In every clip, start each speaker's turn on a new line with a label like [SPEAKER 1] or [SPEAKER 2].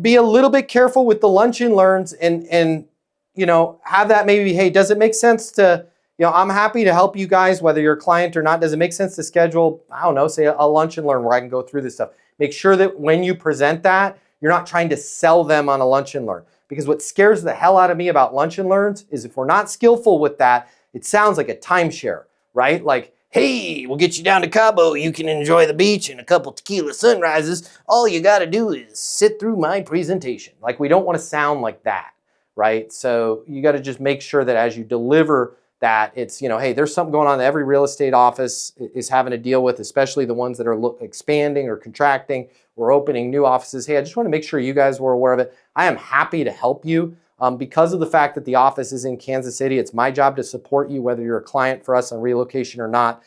[SPEAKER 1] Be a little bit careful with the lunch and learns and you know, have that maybe, hey, does it make sense to, you know, I'm happy to help you guys, whether you're a client or not. Does it make sense to schedule, I don't know, say a lunch and learn where I can go through this stuff? Make sure that when you present that, you're not trying to sell them on a lunch and learn. Because what scares the hell out of me about lunch and learns is if we're not skillful with that, it sounds like a timeshare, right? Like, hey, we'll get you down to Cabo. You can enjoy the beach and a couple tequila sunrises. All you got to do is sit through my presentation. Like, we don't want to sound like that, right? So you got to just make sure that as you deliver that, it's, you know, hey, there's something going on that every real estate office is having to deal with, especially the ones that are expanding or contracting or opening new offices. Hey, I just want to make sure you guys were aware of it. I am happy to help you. Because of the fact that the office is in Kansas City, it's my job to support you, whether you're a client for us on relocation or not.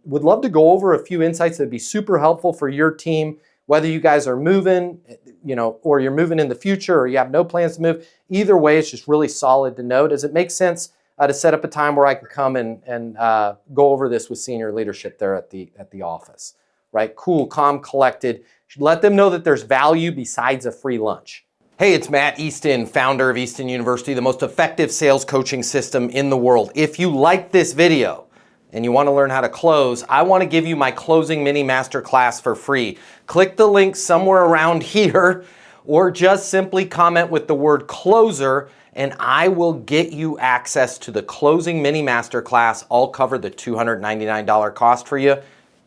[SPEAKER 1] Would love to go over a few insights that'd be super helpful for your team, whether you guys are moving, you know, or you're moving in the future, or you have no plans to move. Either way, it's just really solid to know. Does it make sense to set up a time where I can come and go over this with senior leadership there at the office? Right? Cool, calm, collected. Let them know that there's value besides a free lunch. Hey, it's Matt Easton, founder of Easton University, the most effective sales coaching system in the world. If you like this video and you want to learn how to close, I want to give you my closing mini masterclass for free. Click the link somewhere around here or just simply comment with the word closer and I will get you access to the closing mini masterclass. I'll cover the $299 cost for you.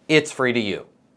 [SPEAKER 1] It's free to you.